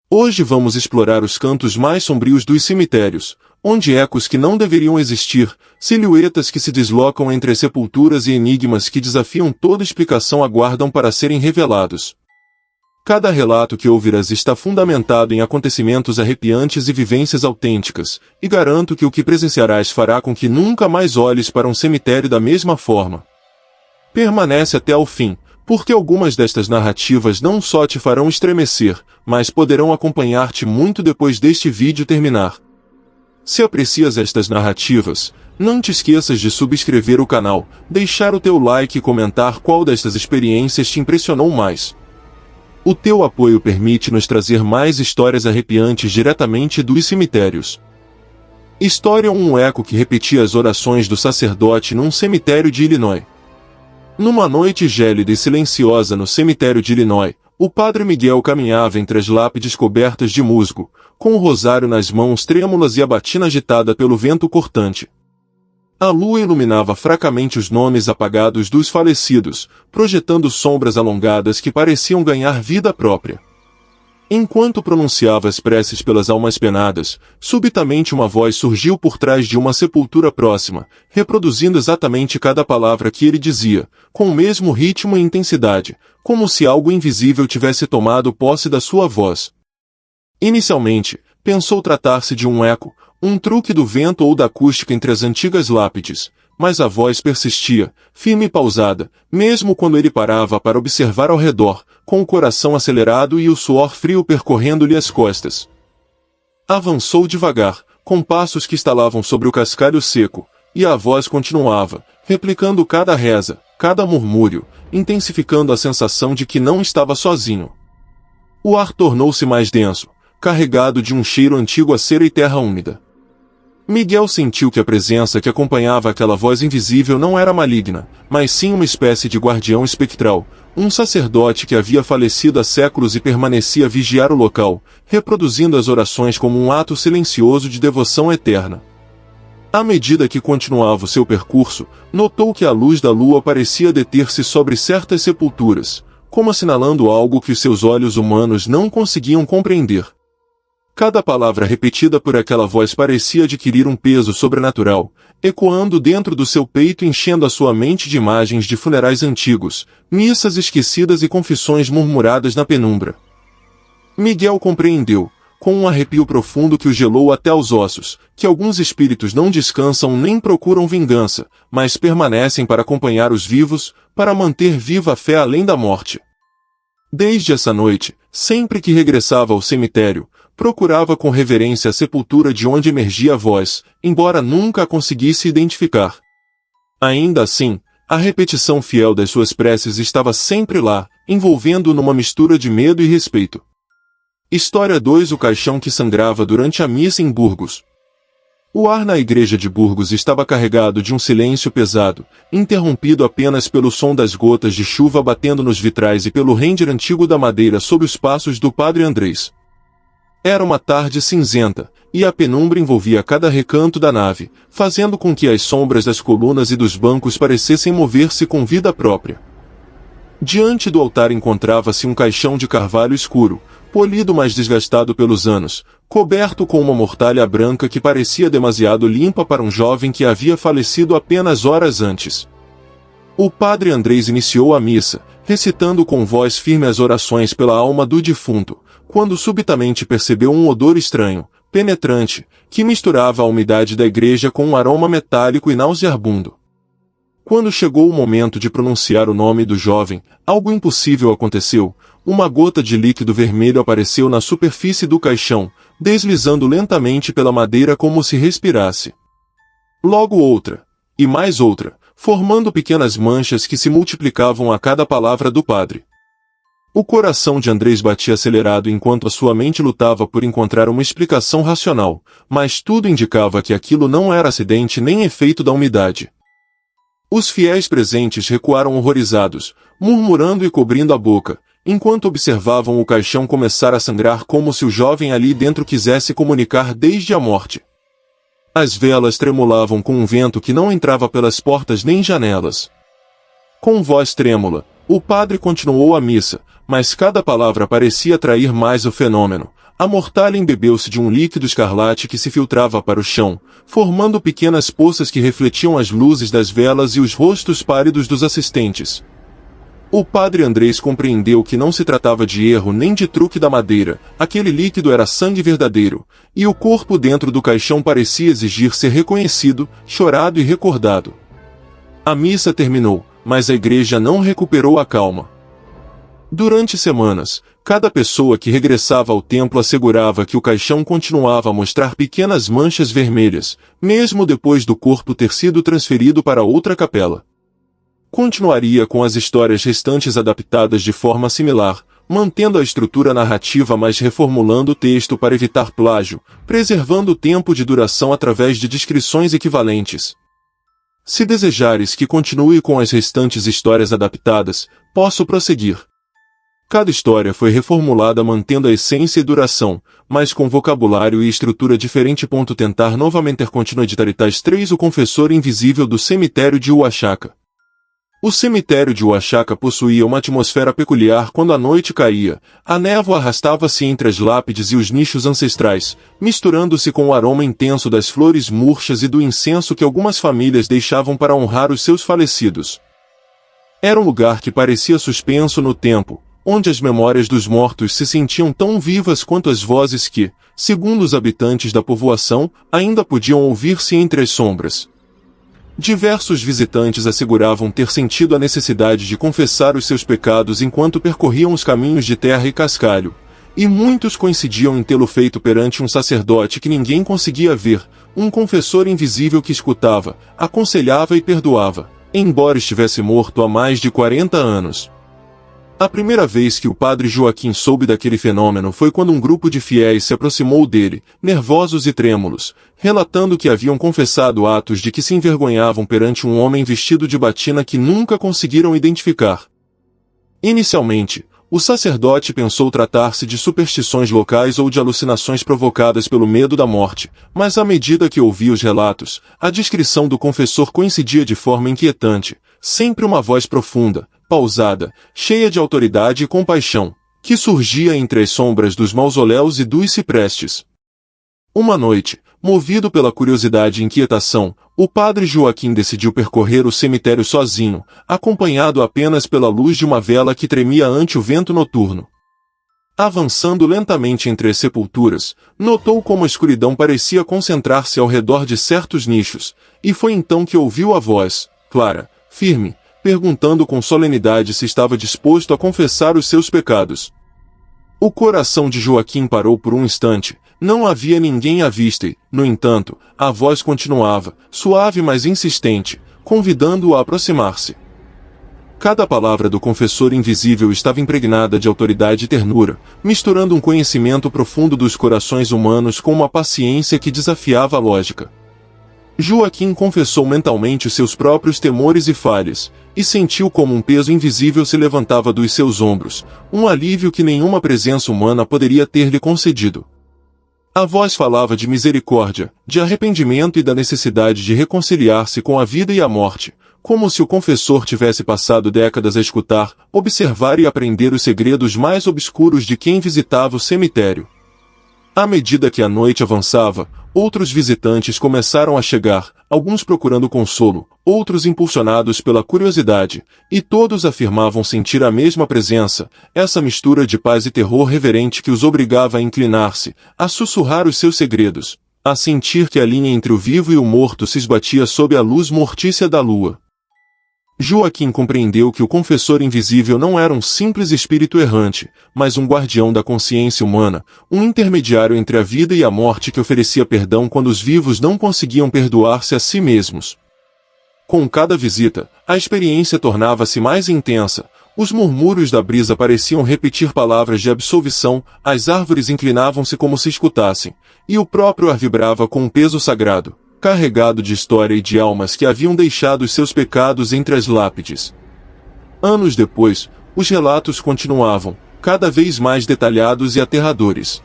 Hoje vamos explorar os cantos mais sombrios dos cemitérios, onde ecos que não deveriam existir, silhuetas que se deslocam entre as sepulturas e enigmas que desafiam toda explicação aguardam para serem revelados. Cada relato que ouvirás está fundamentado em acontecimentos arrepiantes e vivências autênticas, e garanto que o que presenciarás fará com que nunca mais olhes para um cemitério da mesma forma. Permanece até ao fim, porque algumas destas narrativas não só te farão estremecer, mas poderão acompanhar-te muito depois deste vídeo terminar. Se aprecias estas narrativas, não te esqueças de subscrever o canal, deixar o teu like e comentar qual destas experiências te impressionou mais. O teu apoio permite-nos trazer mais histórias arrepiantes diretamente dos cemitérios. História 1: Um eco que repetia as orações do sacerdote num cemitério de Illinois. Numa noite gélida e silenciosa no cemitério de Illinois, o padre Miguel caminhava entre as lápides cobertas de musgo, com o rosário nas mãos trêmulas e a batina agitada pelo vento cortante. A lua iluminava fracamente os nomes apagados dos falecidos, projetando sombras alongadas que pareciam ganhar vida própria. Enquanto pronunciava as preces pelas almas penadas, subitamente uma voz surgiu por trás de uma sepultura próxima, reproduzindo exatamente cada palavra que ele dizia, com o mesmo ritmo e intensidade, como se algo invisível tivesse tomado posse da sua voz. Inicialmente, pensou tratar-se de um eco, um truque do vento ou da acústica entre as antigas lápides, mas a voz persistia, firme e pausada, mesmo quando ele parava para observar ao redor, com o coração acelerado e o suor frio percorrendo-lhe as costas. Avançou devagar, com passos que estalavam sobre o cascalho seco, e a voz continuava, replicando cada reza, cada murmúrio, intensificando a sensação de que não estava sozinho. O ar tornou-se mais denso, carregado de um cheiro antigo a cera e terra úmida. Miguel sentiu que a presença que acompanhava aquela voz invisível não era maligna, mas sim uma espécie de guardião espectral, um sacerdote que havia falecido há séculos e permanecia a vigiar o local, reproduzindo as orações como um ato silencioso de devoção eterna. À medida que continuava o seu percurso, notou que a luz da lua parecia deter-se sobre certas sepulturas, como assinalando algo que os seus olhos humanos não conseguiam compreender. Cada palavra repetida por aquela voz parecia adquirir um peso sobrenatural, ecoando dentro do seu peito e enchendo a sua mente de imagens de funerais antigos, missas esquecidas e confissões murmuradas na penumbra. Miguel compreendeu, com um arrepio profundo que o gelou até os ossos, que alguns espíritos não descansam nem procuram vingança, mas permanecem para acompanhar os vivos, para manter viva a fé além da morte. Desde essa noite, sempre que regressava ao cemitério, procurava com reverência a sepultura de onde emergia a voz, embora nunca a conseguisse identificar. Ainda assim, a repetição fiel das suas preces estava sempre lá, envolvendo-o numa mistura de medo e respeito. História 2: O caixão que sangrava durante a missa em Burgos. O ar na igreja de Burgos estava carregado de um silêncio pesado, interrompido apenas pelo som das gotas de chuva batendo nos vitrais e pelo render antigo da madeira sob os passos do padre Andrés. Era uma tarde cinzenta, e a penumbra envolvia cada recanto da nave, fazendo com que as sombras das colunas e dos bancos parecessem mover-se com vida própria. Diante do altar encontrava-se um caixão de carvalho escuro, polido mas desgastado pelos anos, coberto com uma mortalha branca que parecia demasiado limpa para um jovem que havia falecido apenas horas antes. O padre Andrés iniciou a missa, recitando com voz firme as orações pela alma do defunto, quando subitamente percebeu um odor estranho, penetrante, que misturava a umidade da igreja com um aroma metálico e nauseabundo. Quando chegou o momento de pronunciar o nome do jovem, algo impossível aconteceu. Uma gota de líquido vermelho apareceu na superfície do caixão, deslizando lentamente pela madeira como se respirasse. Logo outra, e mais outra, formando pequenas manchas que se multiplicavam a cada palavra do padre. O coração de Andrés batia acelerado enquanto a sua mente lutava por encontrar uma explicação racional, mas tudo indicava que aquilo não era acidente nem efeito da umidade. Os fiéis presentes recuaram horrorizados, murmurando e cobrindo a boca, enquanto observavam o caixão começar a sangrar como se o jovem ali dentro quisesse comunicar desde a morte. As velas tremulavam com um vento que não entrava pelas portas nem janelas. Com voz trêmula, o padre continuou a missa, mas cada palavra parecia atrair mais o fenômeno, A mortalha embebeu-se de um líquido escarlate que se filtrava para o chão, formando pequenas poças que refletiam as luzes das velas e os rostos pálidos dos assistentes. O padre Andrés compreendeu que não se tratava de erro nem de truque da madeira, aquele líquido era sangue verdadeiro, e o corpo dentro do caixão parecia exigir ser reconhecido, chorado e recordado. A missa terminou, mas a igreja não recuperou a calma. Durante semanas, cada pessoa que regressava ao templo assegurava que o caixão continuava a mostrar pequenas manchas vermelhas, mesmo depois do corpo ter sido transferido para outra capela. Continuaria com as histórias restantes adaptadas de forma similar, mantendo a estrutura narrativa mas reformulando o texto para evitar plágio, preservando o tempo de duração através de descrições equivalentes. Se desejares que continue com as restantes histórias adaptadas, posso prosseguir. Cada história foi reformulada mantendo a essência e duração, mas com vocabulário e estrutura diferente. Tentar novamente ter continuidade. 3 O Confessor Invisível do Cemitério de Huachaca. O cemitério de Huachaca possuía uma atmosfera peculiar quando a noite caía. A névoa arrastava-se entre as lápides e os nichos ancestrais, misturando-se com o aroma intenso das flores murchas e do incenso que algumas famílias deixavam para honrar os seus falecidos. Era um lugar que parecia suspenso no tempo, onde as memórias dos mortos se sentiam tão vivas quanto as vozes que, segundo os habitantes da povoação, ainda podiam ouvir-se entre as sombras. Diversos visitantes asseguravam ter sentido a necessidade de confessar os seus pecados enquanto percorriam os caminhos de terra e cascalho, e muitos coincidiam em tê-lo feito perante um sacerdote que ninguém conseguia ver, um confessor invisível que escutava, aconselhava e perdoava, embora estivesse morto há mais de 40 anos. A primeira vez que o padre Joaquim soube daquele fenômeno foi quando um grupo de fiéis se aproximou dele, nervosos e trêmulos, relatando que haviam confessado atos de que se envergonhavam perante um homem vestido de batina que nunca conseguiram identificar. Inicialmente, o sacerdote pensou tratar-se de superstições locais ou de alucinações provocadas pelo medo da morte, mas à medida que ouvia os relatos, a descrição do confessor coincidia de forma inquietante, sempre uma voz profunda, pausada, cheia de autoridade e compaixão, que surgia entre as sombras dos mausoléus e dos ciprestes. Uma noite, movido pela curiosidade e inquietação, o padre Joaquim decidiu percorrer o cemitério sozinho, acompanhado apenas pela luz de uma vela que tremia ante o vento noturno. Avançando lentamente entre as sepulturas, notou como a escuridão parecia concentrar-se ao redor de certos nichos, e foi então que ouviu a voz, clara, firme, perguntando com solenidade se estava disposto a confessar os seus pecados. O coração de Joaquim parou por um instante, não havia ninguém à vista e, no entanto, a voz continuava, suave mas insistente, convidando-o a aproximar-se. Cada palavra do confessor invisível estava impregnada de autoridade e ternura, misturando um conhecimento profundo dos corações humanos com uma paciência que desafiava a lógica. Joaquim confessou mentalmente os seus próprios temores e falhas, e sentiu como um peso invisível se levantava dos seus ombros, um alívio que nenhuma presença humana poderia ter-lhe concedido. A voz falava de misericórdia, de arrependimento e da necessidade de reconciliar-se com a vida e a morte, como se o confessor tivesse passado décadas a escutar, observar e aprender os segredos mais obscuros de quem visitava o cemitério. À medida que a noite avançava, outros visitantes começaram a chegar, alguns procurando consolo, outros impulsionados pela curiosidade, e todos afirmavam sentir a mesma presença, essa mistura de paz e terror reverente que os obrigava a inclinar-se, a sussurrar os seus segredos, a sentir que a linha entre o vivo e o morto se esbatia sob a luz mortícia da lua. Joaquim compreendeu que o confessor invisível não era um simples espírito errante, mas um guardião da consciência humana, um intermediário entre a vida e a morte que oferecia perdão quando os vivos não conseguiam perdoar-se a si mesmos. Com cada visita, a experiência tornava-se mais intensa, os murmúrios da brisa pareciam repetir palavras de absolvição, as árvores inclinavam-se como se escutassem, e o próprio ar vibrava com um peso sagrado, carregado de história e de almas que haviam deixado os seus pecados entre as lápides. Anos depois, os relatos continuavam, cada vez mais detalhados e aterradores.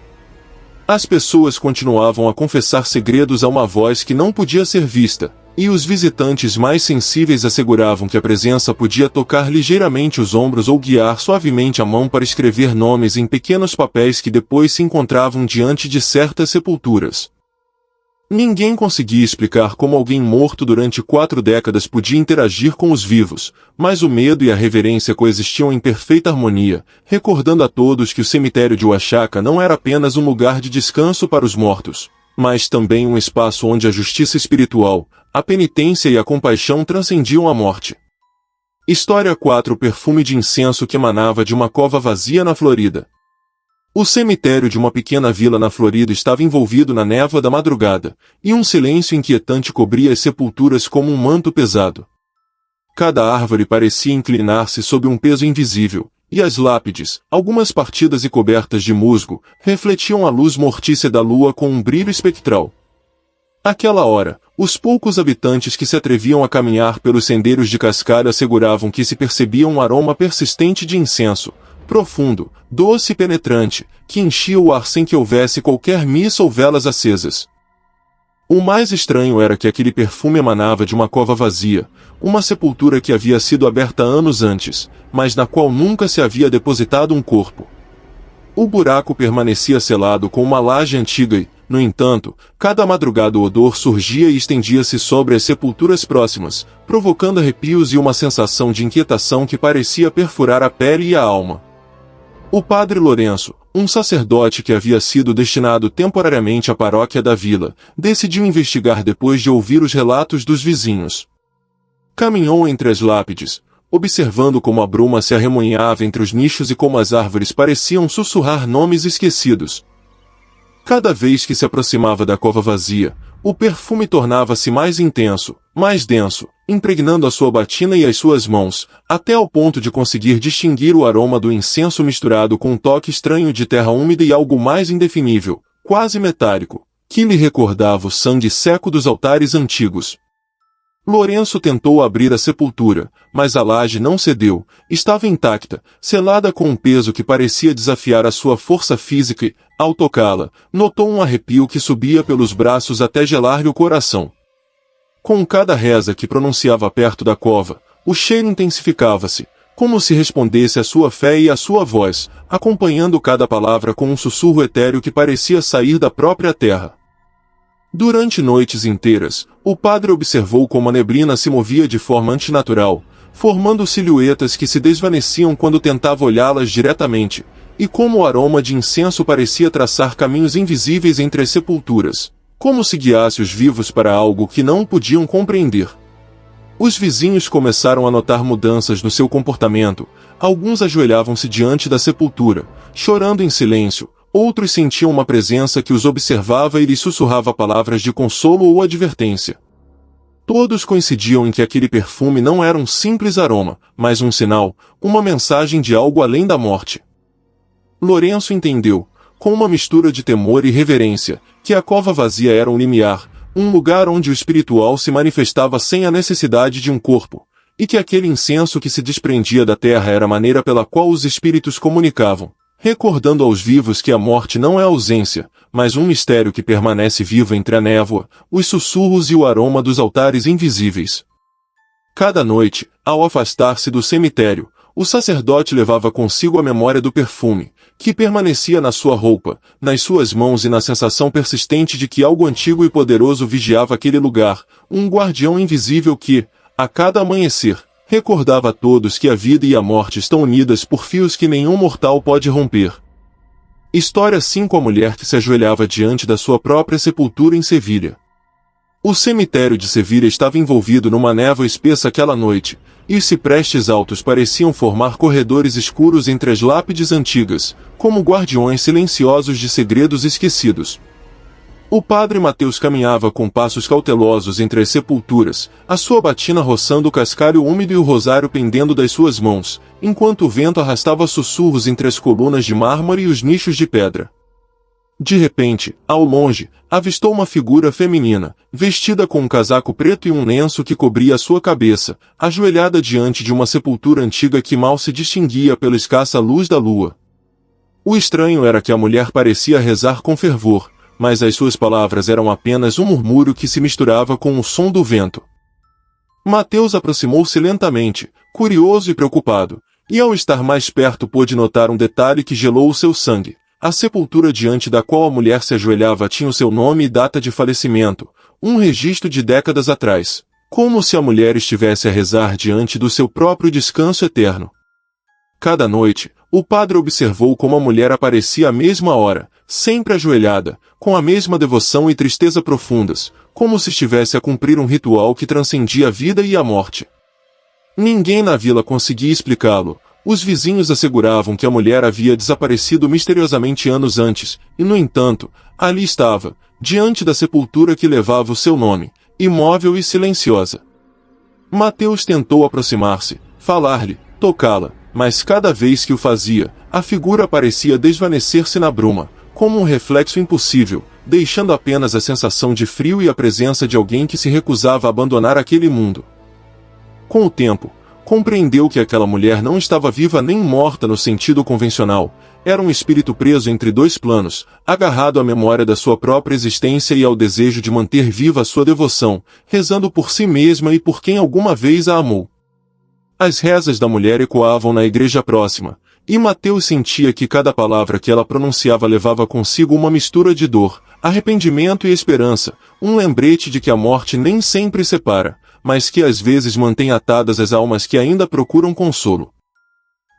As pessoas continuavam a confessar segredos a uma voz que não podia ser vista, E os visitantes mais sensíveis asseguravam que a presença podia tocar ligeiramente os ombros ou guiar suavemente a mão para escrever nomes em pequenos papéis que depois se encontravam diante de certas sepulturas. Ninguém conseguia explicar como alguém morto durante 4 décadas podia interagir com os vivos, mas o medo e a reverência coexistiam em perfeita harmonia, recordando a todos que o cemitério de Oaxaca não era apenas um lugar de descanso para os mortos, mas também um espaço onde a justiça espiritual, a penitência e a compaixão transcendiam a morte. História 4. O perfume de incenso que emanava de uma cova vazia na Flórida. O cemitério de uma pequena vila na Flórida estava envolvido na névoa da madrugada, e um silêncio inquietante cobria as sepulturas como um manto pesado. Cada árvore parecia inclinar-se sob um peso invisível, e as lápides, algumas partidas e cobertas de musgo, refletiam a luz mortícia da lua com um brilho espectral. Àquela hora, os poucos habitantes que se atreviam a caminhar pelos sendeiros de cascalho asseguravam que se percebia um aroma persistente de incenso, profundo, doce e penetrante, que enchia o ar sem que houvesse qualquer missa ou velas acesas. O mais estranho era que aquele perfume emanava de uma cova vazia, uma sepultura que havia sido aberta anos antes, mas na qual nunca se havia depositado um corpo. O buraco permanecia selado com uma laje antiga e, no entanto, cada madrugada o odor surgia e estendia-se sobre as sepulturas próximas, provocando arrepios e uma sensação de inquietação que parecia perfurar a pele e a alma. O padre Lourenço, um sacerdote que havia sido destinado temporariamente à paróquia da vila, decidiu investigar depois de ouvir os relatos dos vizinhos. Caminhou entre as lápides, observando como a bruma se arremoinhava entre os nichos e como as árvores pareciam sussurrar nomes esquecidos. Cada vez que se aproximava da cova vazia, o perfume tornava-se mais intenso, mais denso, impregnando a sua batina e as suas mãos, até ao ponto de conseguir distinguir o aroma do incenso misturado com um toque estranho de terra úmida e algo mais indefinível, quase metálico, que lhe recordava o sangue seco dos altares antigos. Lourenço tentou abrir a sepultura, mas a laje não cedeu, estava intacta, selada com um peso que parecia desafiar a sua força física e, ao tocá-la, notou um arrepio que subia pelos braços até gelar-lhe o coração. Com cada reza que pronunciava perto da cova, o cheiro intensificava-se, como se respondesse à sua fé e à sua voz, acompanhando cada palavra com um sussurro etéreo que parecia sair da própria terra. Durante noites inteiras, o padre observou como a neblina se movia de forma antinatural, formando silhuetas que se desvaneciam quando tentava olhá-las diretamente, e como o aroma de incenso parecia traçar caminhos invisíveis entre as sepulturas, como se guiasse os vivos para algo que não podiam compreender. Os vizinhos começaram a notar mudanças no seu comportamento, alguns ajoelhavam-se diante da sepultura, chorando em silêncio, outros sentiam uma presença que os observava e lhes sussurrava palavras de consolo ou advertência. Todos coincidiam em que aquele perfume não era um simples aroma, mas um sinal, uma mensagem de algo além da morte. Lourenço entendeu, com uma mistura de temor e reverência, que a cova vazia era um limiar, um lugar onde o espiritual se manifestava sem a necessidade de um corpo, e que aquele incenso que se desprendia da terra era a maneira pela qual os espíritos comunicavam, recordando aos vivos que a morte não é ausência, mas um mistério que permanece vivo entre a névoa, os sussurros e o aroma dos altares invisíveis. Cada noite, ao afastar-se do cemitério, o sacerdote levava consigo a memória do perfume, que permanecia na sua roupa, nas suas mãos e na sensação persistente de que algo antigo e poderoso vigiava aquele lugar, um guardião invisível que, a cada amanhecer, recordava a todos que a vida e a morte estão unidas por fios que nenhum mortal pode romper. História 5. A mulher que se ajoelhava diante da sua própria sepultura em Sevilha. O cemitério de Sevilha estava envolvido numa névoa espessa aquela noite, e os ciprestes altos pareciam formar corredores escuros entre as lápides antigas, como guardiões silenciosos de segredos esquecidos. O padre Mateus caminhava com passos cautelosos entre as sepulturas, a sua batina roçando o cascalho úmido e o rosário pendendo das suas mãos, enquanto o vento arrastava sussurros entre as colunas de mármore e os nichos de pedra. De repente, ao longe, avistou uma figura feminina, vestida com um casaco preto e um lenço que cobria a sua cabeça, ajoelhada diante de uma sepultura antiga que mal se distinguia pela escassa luz da lua. O estranho era que a mulher parecia rezar com fervor, mas as suas palavras eram apenas um murmúrio que se misturava com o som do vento. Mateus aproximou-se lentamente, curioso e preocupado, e ao estar mais perto pôde notar um detalhe que gelou o seu sangue. A sepultura diante da qual a mulher se ajoelhava tinha o seu nome e data de falecimento, um registro de décadas atrás, como se a mulher estivesse a rezar diante do seu próprio descanso eterno. Cada noite, o padre observou como a mulher aparecia à mesma hora, sempre ajoelhada, com a mesma devoção e tristeza profundas, como se estivesse a cumprir um ritual que transcendia a vida e a morte. Ninguém na vila conseguia explicá-lo. Os vizinhos asseguravam que a mulher havia desaparecido misteriosamente anos antes, e no entanto, ali estava, diante da sepultura que levava o seu nome, imóvel e silenciosa. Mateus tentou aproximar-se, falar-lhe, tocá-la, mas cada vez que o fazia, a figura parecia desvanecer-se na bruma, como um reflexo impossível, deixando apenas a sensação de frio e a presença de alguém que se recusava a abandonar aquele mundo. Com o tempo, compreendeu que aquela mulher não estava viva nem morta no sentido convencional, era um espírito preso entre dois planos, agarrado à memória da sua própria existência e ao desejo de manter viva a sua devoção, rezando por si mesma e por quem alguma vez a amou. As rezas da mulher ecoavam na igreja próxima, e Mateus sentia que cada palavra que ela pronunciava levava consigo uma mistura de dor, arrependimento e esperança, um lembrete de que a morte nem sempre separa, mas que às vezes mantém atadas as almas que ainda procuram consolo.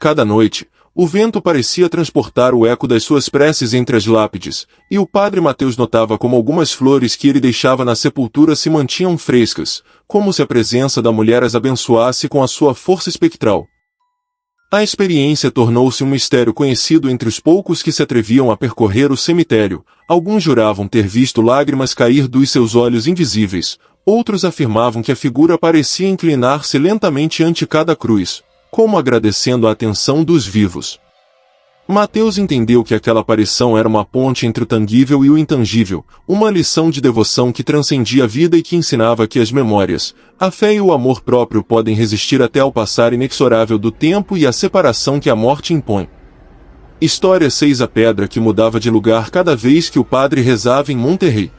Cada noite, o vento parecia transportar o eco das suas preces entre as lápides, e o padre Mateus notava como algumas flores que ele deixava na sepultura se mantinham frescas, como se a presença da mulher as abençoasse com a sua força espectral. A experiência tornou-se um mistério conhecido entre os poucos que se atreviam a percorrer o cemitério. Alguns juravam ter visto lágrimas cair dos seus olhos invisíveis, outros afirmavam que a figura parecia inclinar-se lentamente ante cada cruz, como agradecendo a atenção dos vivos. Mateus entendeu que aquela aparição era uma ponte entre o tangível e o intangível, uma lição de devoção que transcendia a vida e que ensinava que as memórias, a fé e o amor próprio podem resistir até ao passar inexorável do tempo e à separação que a morte impõe. História 6. A pedra que mudava de lugar cada vez que o padre rezava em Monterrey.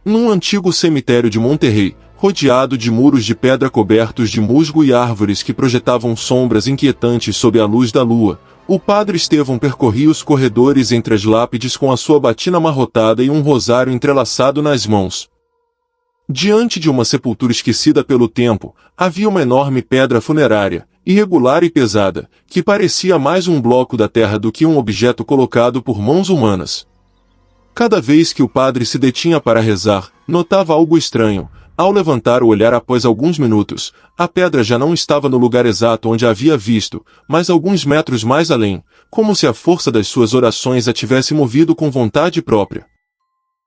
Num antigo cemitério de Monterrey, rodeado de muros de pedra cobertos de musgo e árvores que projetavam sombras inquietantes sob a luz da lua, o padre Estevão percorria os corredores entre as lápides com a sua batina amarrotada e um rosário entrelaçado nas mãos. Diante de uma sepultura esquecida pelo tempo, havia uma enorme pedra funerária, irregular e pesada, que parecia mais um bloco da terra do que um objeto colocado por mãos humanas. Cada vez que o padre se detinha para rezar, notava algo estranho. Ao levantar o olhar após alguns minutos, a pedra já não estava no lugar exato onde a havia visto, mas alguns metros mais além, como se a força das suas orações a tivesse movido com vontade própria.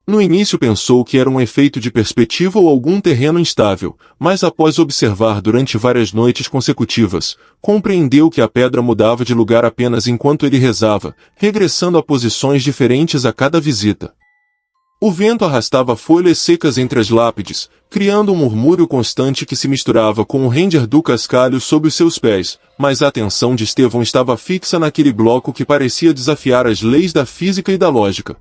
No início pensou que era um efeito de perspectiva ou algum terreno instável, mas após observar durante várias noites consecutivas, compreendeu que a pedra mudava de lugar apenas enquanto ele rezava, regressando a posições diferentes a cada visita. O vento arrastava folhas secas entre as lápides, criando um murmúrio constante que se misturava com o render do cascalho sob os seus pés, mas a atenção de Estevão estava fixa naquele bloco que parecia desafiar as leis da física e da lógica.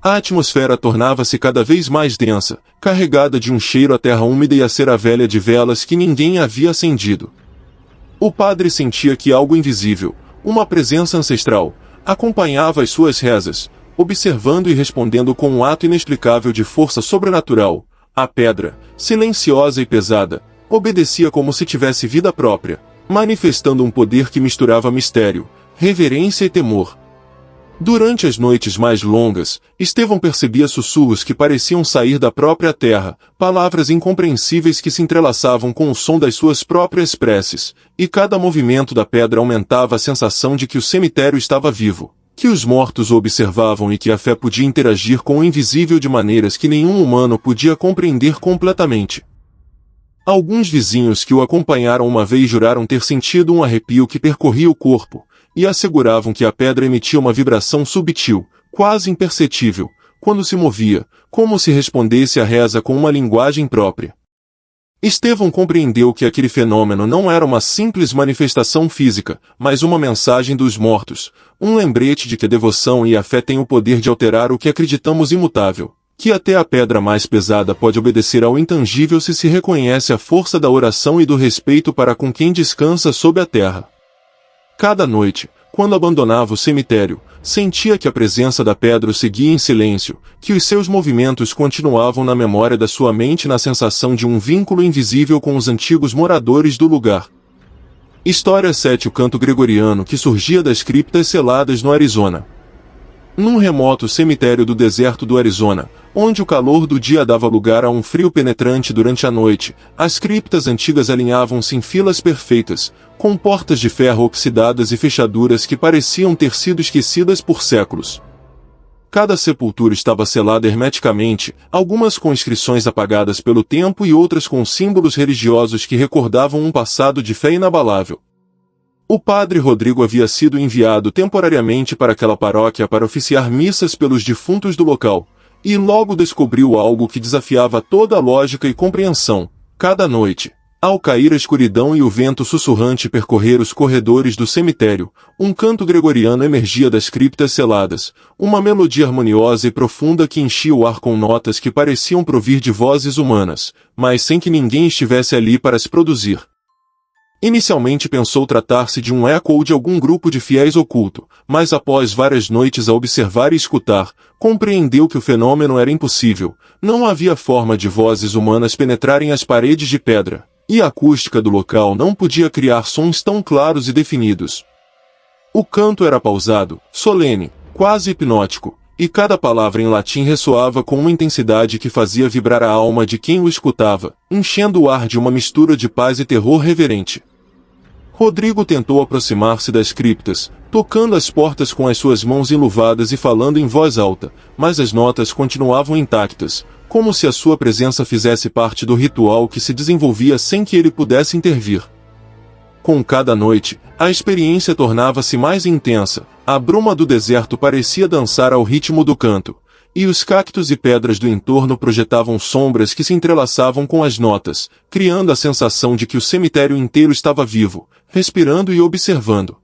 A atmosfera tornava-se cada vez mais densa, carregada de um cheiro a terra úmida e a cera velha de velas que ninguém havia acendido. O padre sentia que algo invisível, uma presença ancestral, acompanhava as suas rezas, observando e respondendo com um ato inexplicável de força sobrenatural. A pedra, silenciosa e pesada, obedecia como se tivesse vida própria, manifestando um poder que misturava mistério, reverência e temor. Durante as noites mais longas, Estevão percebia sussurros que pareciam sair da própria terra, palavras incompreensíveis que se entrelaçavam com o som das suas próprias preces, e cada movimento da pedra aumentava a sensação de que o cemitério estava vivo, que os mortos o observavam e que a fé podia interagir com o invisível de maneiras que nenhum humano podia compreender completamente. Alguns vizinhos que o acompanharam uma vez juraram ter sentido um arrepio que percorria o corpo, e asseguravam que a pedra emitia uma vibração subtil, quase imperceptível, quando se movia, como se respondesse à reza com uma linguagem própria. Estevão compreendeu que aquele fenômeno não era uma simples manifestação física, mas uma mensagem dos mortos, um lembrete de que a devoção e a fé têm o poder de alterar o que acreditamos imutável, que até a pedra mais pesada pode obedecer ao intangível se reconhece a força da oração e do respeito para com quem descansa sob a terra. Cada noite, quando abandonava o cemitério, sentia que a presença da pedra o seguia em silêncio, que os seus movimentos continuavam na memória da sua mente na sensação de um vínculo invisível com os antigos moradores do lugar. História 7. O canto gregoriano que surgia das criptas seladas no Arizona. Num remoto cemitério do deserto do Arizona, onde o calor do dia dava lugar a um frio penetrante durante a noite, as criptas antigas alinhavam-se em filas perfeitas, com portas de ferro oxidadas e fechaduras que pareciam ter sido esquecidas por séculos. Cada sepultura estava selada hermeticamente, algumas com inscrições apagadas pelo tempo e outras com símbolos religiosos que recordavam um passado de fé inabalável. O padre Rodrigo havia sido enviado temporariamente para aquela paróquia para oficiar missas pelos defuntos do local, e logo descobriu algo que desafiava toda a lógica e compreensão. Cada noite, ao cair a escuridão e o vento sussurrante percorrer os corredores do cemitério, um canto gregoriano emergia das criptas seladas, uma melodia harmoniosa e profunda que enchia o ar com notas que pareciam provir de vozes humanas, mas sem que ninguém estivesse ali para as produzir. Inicialmente pensou tratar-se de um eco ou de algum grupo de fiéis oculto, mas após várias noites a observar e escutar, compreendeu que o fenômeno era impossível, não havia forma de vozes humanas penetrarem as paredes de pedra, e a acústica do local não podia criar sons tão claros e definidos. O canto era pausado, solene, quase hipnótico, e cada palavra em latim ressoava com uma intensidade que fazia vibrar a alma de quem o escutava, enchendo o ar de uma mistura de paz e terror reverente. Rodrigo tentou aproximar-se das criptas, tocando as portas com as suas mãos enluvadas e falando em voz alta, mas as notas continuavam intactas, como se a sua presença fizesse parte do ritual que se desenvolvia sem que ele pudesse intervir. Com cada noite, a experiência tornava-se mais intensa, a bruma do deserto parecia dançar ao ritmo do canto, e os cactos e pedras do entorno projetavam sombras que se entrelaçavam com as notas, criando a sensação de que o cemitério inteiro estava vivo, respirando e observando.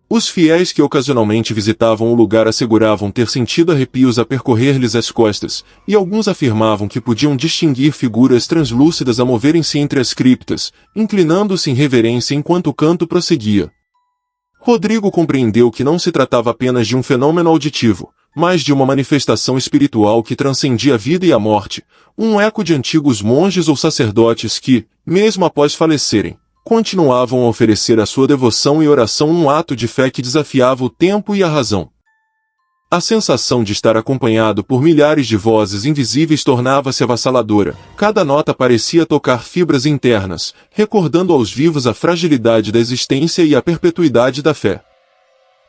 Os fiéis que ocasionalmente visitavam o lugar asseguravam ter sentido arrepios a percorrer-lhes as costas, e alguns afirmavam que podiam distinguir figuras translúcidas a moverem-se entre as criptas, inclinando-se em reverência enquanto o canto prosseguia. Rodrigo compreendeu que não se tratava apenas de um fenômeno auditivo, mas de uma manifestação espiritual que transcendia a vida e a morte, um eco de antigos monges ou sacerdotes que, mesmo após falecerem, continuavam a oferecer a sua devoção e oração num ato de fé que desafiava o tempo e a razão. A sensação de estar acompanhado por milhares de vozes invisíveis tornava-se avassaladora, cada nota parecia tocar fibras internas, recordando aos vivos a fragilidade da existência e a perpetuidade da fé.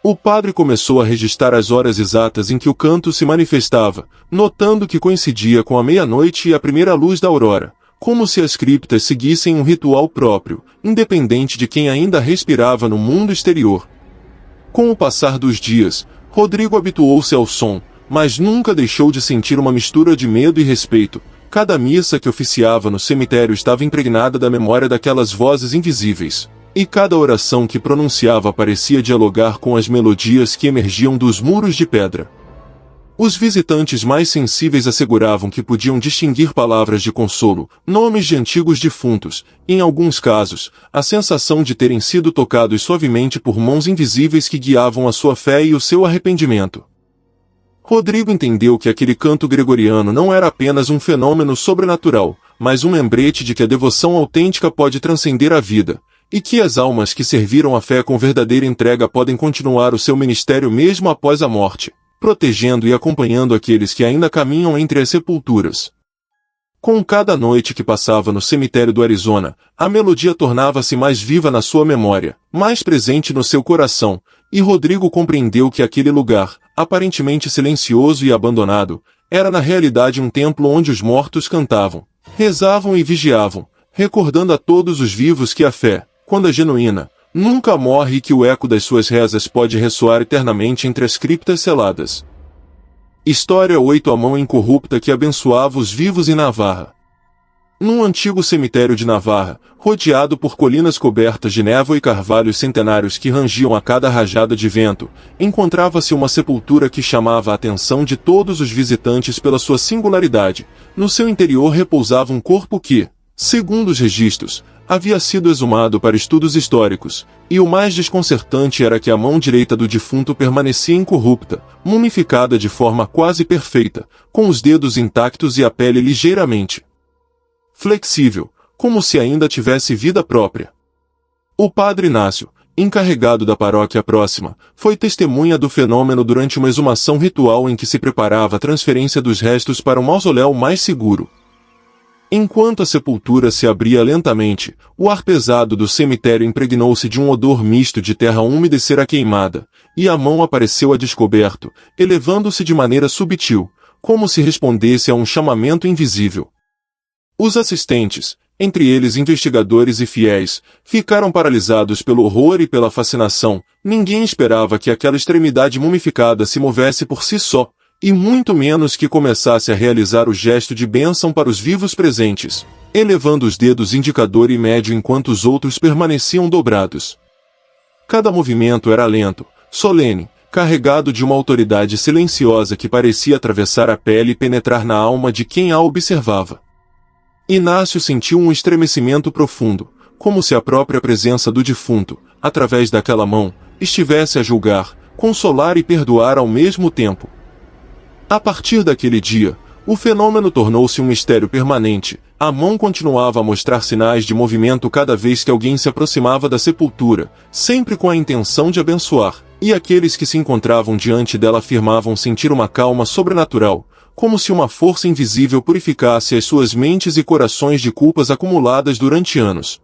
O padre começou a registrar as horas exatas em que o canto se manifestava, notando que coincidia com a meia-noite e a primeira luz da aurora, como se as criptas seguissem um ritual próprio, independente de quem ainda respirava no mundo exterior. Com o passar dos dias, Rodrigo habituou-se ao som, mas nunca deixou de sentir uma mistura de medo e respeito. Cada missa que oficiava no cemitério estava impregnada da memória daquelas vozes invisíveis, e cada oração que pronunciava parecia dialogar com as melodias que emergiam dos muros de pedra. Os visitantes mais sensíveis asseguravam que podiam distinguir palavras de consolo, nomes de antigos defuntos, e em alguns casos, a sensação de terem sido tocados suavemente por mãos invisíveis que guiavam a sua fé e o seu arrependimento. Rodrigo entendeu que aquele canto gregoriano não era apenas um fenômeno sobrenatural, mas um lembrete de que a devoção autêntica pode transcender a vida, e que as almas que serviram a fé com verdadeira entrega podem continuar o seu ministério mesmo após a morte, protegendo e acompanhando aqueles que ainda caminham entre as sepulturas. Com cada noite que passava no cemitério do Arizona, a melodia tornava-se mais viva na sua memória, mais presente no seu coração, e Rodrigo compreendeu que aquele lugar, aparentemente silencioso e abandonado, era na realidade um templo onde os mortos cantavam, rezavam e vigiavam, recordando a todos os vivos que a fé, quando é genuína, nunca morre e que o eco das suas rezas pode ressoar eternamente entre as criptas seladas. História 8. A mão incorrupta que abençoava os vivos em Navarra. Num antigo cemitério de Navarra, rodeado por colinas cobertas de névoa e carvalhos centenários que rangiam a cada rajada de vento, encontrava-se uma sepultura que chamava a atenção de todos os visitantes pela sua singularidade. No seu interior repousava um corpo que, segundo os registros, havia sido exumado para estudos históricos, e o mais desconcertante era que a mão direita do defunto permanecia incorrupta, mumificada de forma quase perfeita, com os dedos intactos e a pele ligeiramente flexível, como se ainda tivesse vida própria. O padre Inácio, encarregado da paróquia próxima, foi testemunha do fenômeno durante uma exumação ritual em que se preparava a transferência dos restos para um mausoléu mais seguro. Enquanto a sepultura se abria lentamente, o ar pesado do cemitério impregnou-se de um odor misto de terra úmida e cera queimada, e a mão apareceu a descoberto, elevando-se de maneira subtil, como se respondesse a um chamamento invisível. Os assistentes, entre eles investigadores e fiéis, ficaram paralisados pelo horror e pela fascinação. Ninguém esperava que aquela extremidade mumificada se movesse por si só, e muito menos que começasse a realizar o gesto de bênção para os vivos presentes, elevando os dedos indicador e médio enquanto os outros permaneciam dobrados. Cada movimento era lento, solene, carregado de uma autoridade silenciosa que parecia atravessar a pele e penetrar na alma de quem a observava. Inácio sentiu um estremecimento profundo, como se a própria presença do defunto, através daquela mão, estivesse a julgar, consolar e perdoar ao mesmo tempo. A partir daquele dia, o fenômeno tornou-se um mistério permanente. A mão continuava a mostrar sinais de movimento cada vez que alguém se aproximava da sepultura, sempre com a intenção de abençoar, e aqueles que se encontravam diante dela afirmavam sentir uma calma sobrenatural, como se uma força invisível purificasse as suas mentes e corações de culpas acumuladas durante anos.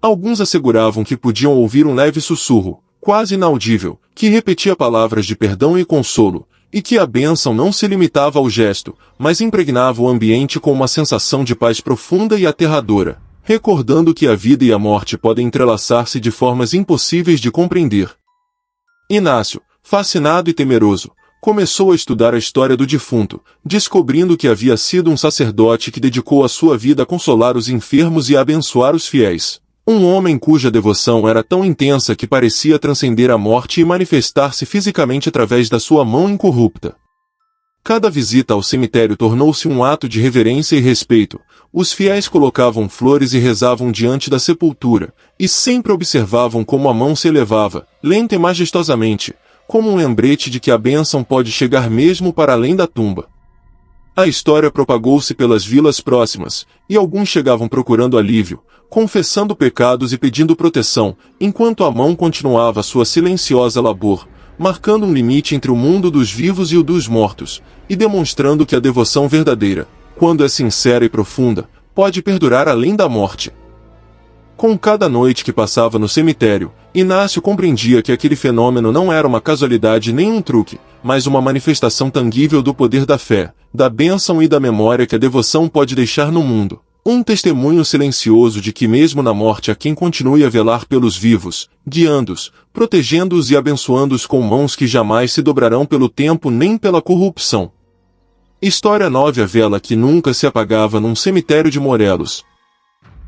Alguns asseguravam que podiam ouvir um leve sussurro, quase inaudível, que repetia palavras de perdão e consolo, e que a bênção não se limitava ao gesto, mas impregnava o ambiente com uma sensação de paz profunda e aterradora, recordando que a vida e a morte podem entrelaçar-se de formas impossíveis de compreender. Inácio, fascinado e temeroso, começou a estudar a história do defunto, descobrindo que havia sido um sacerdote que dedicou a sua vida a consolar os enfermos e a abençoar os fiéis. Um homem cuja devoção era tão intensa que parecia transcender a morte e manifestar-se fisicamente através da sua mão incorrupta. Cada visita ao cemitério tornou-se um ato de reverência e respeito. Os fiéis colocavam flores e rezavam diante da sepultura, e sempre observavam como a mão se elevava, lenta e majestosamente, como um lembrete de que a bênção pode chegar mesmo para além da tumba. A história propagou-se pelas vilas próximas, e alguns chegavam procurando alívio, confessando pecados e pedindo proteção, enquanto a mão continuava sua silenciosa labor, marcando um limite entre o mundo dos vivos e o dos mortos, e demonstrando que a devoção verdadeira, quando é sincera e profunda, pode perdurar além da morte. Com cada noite que passava no cemitério, Inácio compreendia que aquele fenômeno não era uma casualidade nem um truque, mas uma manifestação tangível do poder da fé, da bênção e da memória que a devoção pode deixar no mundo. Um testemunho silencioso de que mesmo na morte há quem continue a velar pelos vivos, guiando-os, protegendo-os e abençoando-os com mãos que jamais se dobrarão pelo tempo nem pela corrupção. História 9. A vela que nunca se apagava num cemitério de Morelos.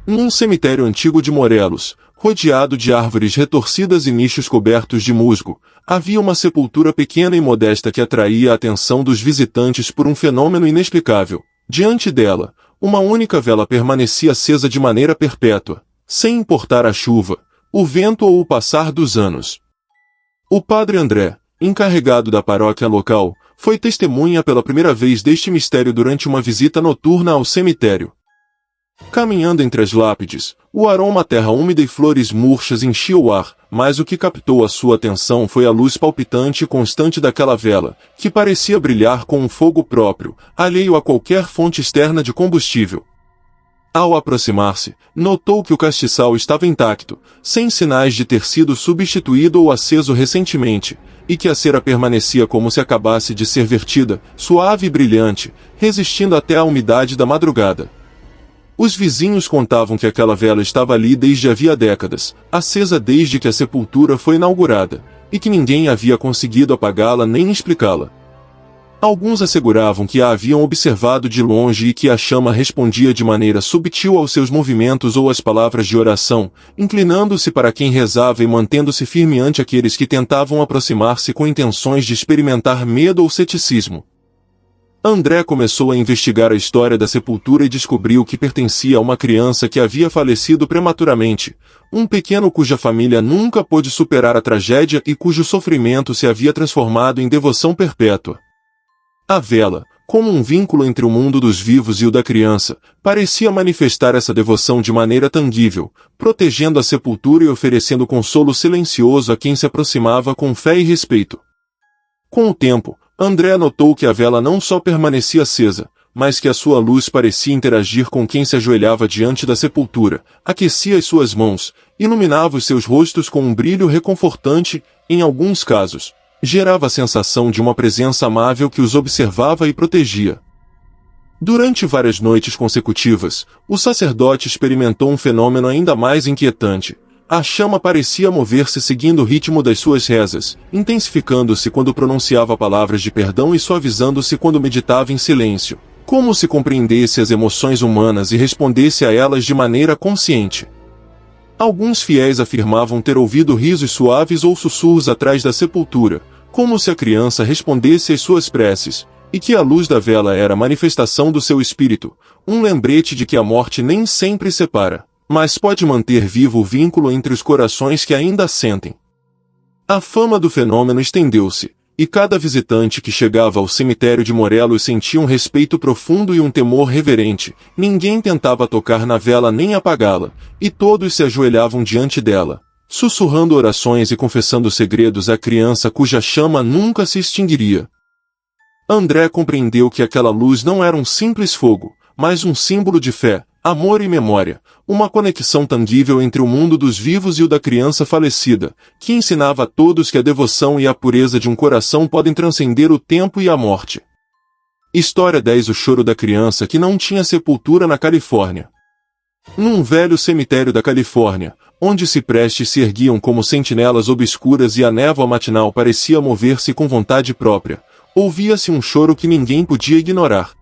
Num cemitério antigo de Morelos, rodeado de árvores retorcidas e nichos cobertos de musgo, havia uma sepultura pequena e modesta que atraía a atenção dos visitantes por um fenômeno inexplicável. Diante dela, uma única vela permanecia acesa de maneira perpétua, sem importar a chuva, o vento ou o passar dos anos. O padre André, encarregado da paróquia local, foi testemunha pela primeira vez deste mistério durante uma visita noturna ao cemitério. Caminhando entre as lápides, o aroma terra úmida e flores murchas enchia o ar, mas o que captou a sua atenção foi a luz palpitante e constante daquela vela, que parecia brilhar com um fogo próprio, alheio a qualquer fonte externa de combustível. Ao aproximar-se, notou que o castiçal estava intacto, sem sinais de ter sido substituído ou aceso recentemente, e que a cera permanecia como se acabasse de ser vertida, suave e brilhante, resistindo até à umidade da madrugada. Os vizinhos contavam que aquela vela estava ali desde havia décadas, acesa desde que a sepultura foi inaugurada, e que ninguém havia conseguido apagá-la nem explicá-la. Alguns asseguravam que a haviam observado de longe e que a chama respondia de maneira subtil aos seus movimentos ou às palavras de oração, inclinando-se para quem rezava e mantendo-se firme ante aqueles que tentavam aproximar-se com intenções de experimentar medo ou ceticismo. André começou a investigar a história da sepultura e descobriu que pertencia a uma criança que havia falecido prematuramente, um pequeno cuja família nunca pôde superar a tragédia e cujo sofrimento se havia transformado em devoção perpétua. A vela, como um vínculo entre o mundo dos vivos e o da criança, parecia manifestar essa devoção de maneira tangível, protegendo a sepultura e oferecendo consolo silencioso a quem se aproximava com fé e respeito. Com o tempo, André notou que a vela não só permanecia acesa, mas que a sua luz parecia interagir com quem se ajoelhava diante da sepultura, aquecia as suas mãos, iluminava os seus rostos com um brilho reconfortante, em alguns casos, gerava a sensação de uma presença amável que os observava e protegia. Durante várias noites consecutivas, o sacerdote experimentou um fenômeno ainda mais inquietante. A chama parecia mover-se seguindo o ritmo das suas rezas, intensificando-se quando pronunciava palavras de perdão e suavizando-se quando meditava em silêncio, como se compreendesse as emoções humanas e respondesse a elas de maneira consciente. Alguns fiéis afirmavam ter ouvido risos suaves ou sussurros atrás da sepultura, como se a criança respondesse às suas preces, e que a luz da vela era a manifestação do seu espírito, um lembrete de que a morte nem sempre separa, mas pode manter vivo o vínculo entre os corações que ainda a sentem. A fama do fenômeno estendeu-se, e cada visitante que chegava ao cemitério de Morelos sentia um respeito profundo e um temor reverente. Ninguém tentava tocar na vela nem apagá-la, e todos se ajoelhavam diante dela, sussurrando orações e confessando segredos à criança cuja chama nunca se extinguiria. André compreendeu que aquela luz não era um simples fogo, mas um símbolo de fé, amor e memória, uma conexão tangível entre o mundo dos vivos e o da criança falecida, que ensinava a todos que a devoção e a pureza de um coração podem transcender o tempo e a morte. História 10. O choro da criança que não tinha sepultura na Califórnia. Num velho cemitério da Califórnia, onde ciprestes se erguiam como sentinelas obscuras e a névoa matinal parecia mover-se com vontade própria, ouvia-se um choro que ninguém podia ignorar.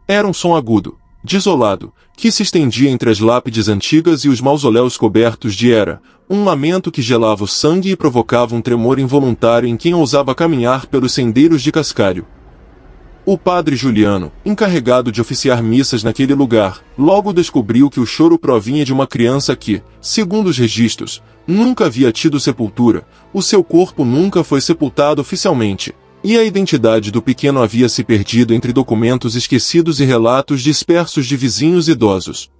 Era um som agudo, desolado, que se estendia entre as lápides antigas e os mausoléus cobertos de era, um lamento que gelava o sangue e provocava um tremor involuntário em quem ousava caminhar pelos sendeiros de cascalho. O padre Juliano, encarregado de oficiar missas naquele lugar, logo descobriu que o choro provinha de uma criança que, segundo os registros, nunca havia tido sepultura, o seu corpo nunca foi sepultado oficialmente, e a identidade do pequeno havia se perdido entre documentos esquecidos e relatos dispersos de vizinhos idosos.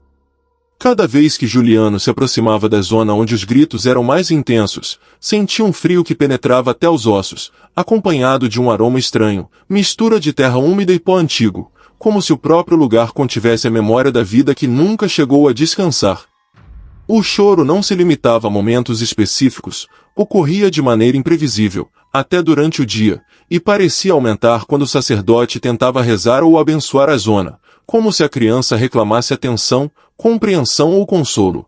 Cada vez que Juliano se aproximava da zona onde os gritos eram mais intensos, sentia um frio que penetrava até os ossos, acompanhado de um aroma estranho, mistura de terra úmida e pó antigo, como se o próprio lugar contivesse a memória da vida que nunca chegou a descansar. O choro não se limitava a momentos específicos, ocorria de maneira imprevisível, até durante o dia, e parecia aumentar quando o sacerdote tentava rezar ou abençoar a zona, como se a criança reclamasse atenção, compreensão ou consolo.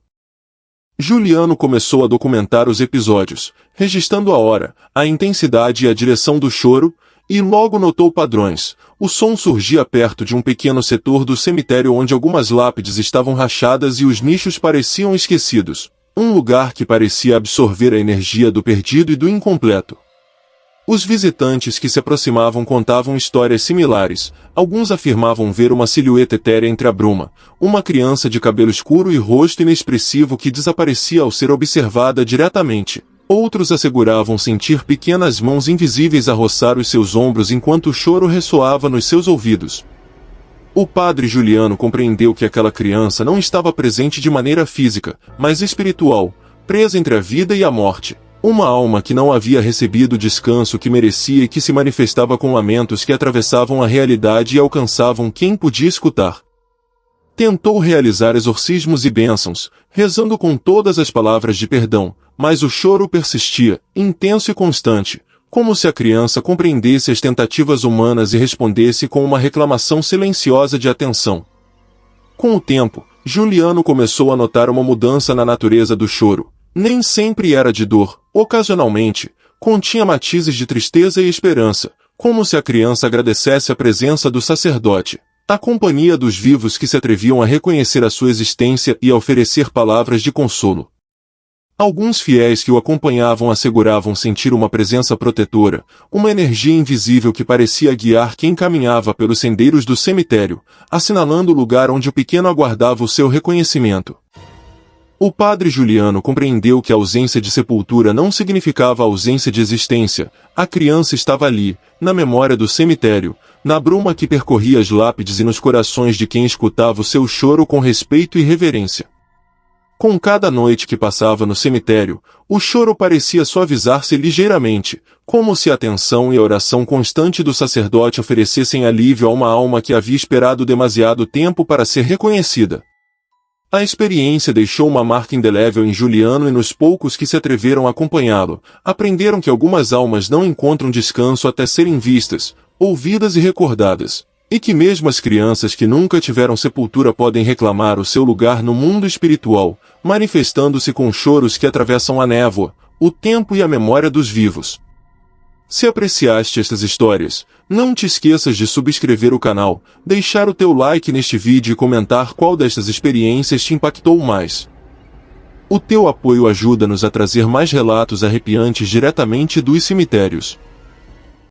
Juliano começou a documentar os episódios, registrando a hora, a intensidade e a direção do choro, e logo notou padrões. O som surgia perto de um pequeno setor do cemitério onde algumas lápides estavam rachadas e os nichos pareciam esquecidos, um lugar que parecia absorver a energia do perdido e do incompleto. Os visitantes que se aproximavam contavam histórias similares. Alguns afirmavam ver uma silhueta etérea entre a bruma, uma criança de cabelo escuro e rosto inexpressivo que desaparecia ao ser observada diretamente. Outros asseguravam sentir pequenas mãos invisíveis a roçar os seus ombros enquanto o choro ressoava nos seus ouvidos. O padre Juliano compreendeu que aquela criança não estava presente de maneira física, mas espiritual, presa entre a vida e a morte. Uma alma que não havia recebido o descanso que merecia e que se manifestava com lamentos que atravessavam a realidade e alcançavam quem podia escutar. Tentou realizar exorcismos e bênçãos, rezando com todas as palavras de perdão, mas o choro persistia, intenso e constante, como se a criança compreendesse as tentativas humanas e respondesse com uma reclamação silenciosa de atenção. Com o tempo, Juliano começou a notar uma mudança na natureza do choro. Nem sempre era de dor, ocasionalmente, continha matizes de tristeza e esperança, como se a criança agradecesse a presença do sacerdote, a companhia dos vivos que se atreviam a reconhecer a sua existência e a oferecer palavras de consolo. Alguns fiéis que o acompanhavam asseguravam sentir uma presença protetora, uma energia invisível que parecia guiar quem caminhava pelos sendeiros do cemitério, assinalando o lugar onde o pequeno aguardava o seu reconhecimento. O padre Juliano compreendeu que a ausência de sepultura não significava ausência de existência. A criança estava ali, na memória do cemitério, na bruma que percorria as lápides e nos corações de quem escutava o seu choro com respeito e reverência. Com cada noite que passava no cemitério, o choro parecia suavizar-se ligeiramente, como se a atenção e a oração constante do sacerdote oferecessem alívio a uma alma que havia esperado demasiado tempo para ser reconhecida. A experiência deixou uma marca indelével em Juliano e nos poucos que se atreveram a acompanhá-lo, aprenderam que algumas almas não encontram descanso até serem vistas, ouvidas e recordadas, e que mesmo as crianças que nunca tiveram sepultura podem reclamar o seu lugar no mundo espiritual, manifestando-se com choros que atravessam a névoa, o tempo e a memória dos vivos. Se apreciaste estas histórias, não te esqueças de subscrever o canal, deixar o teu like neste vídeo e comentar qual destas experiências te impactou mais. O teu apoio ajuda-nos a trazer mais relatos arrepiantes diretamente dos cemitérios.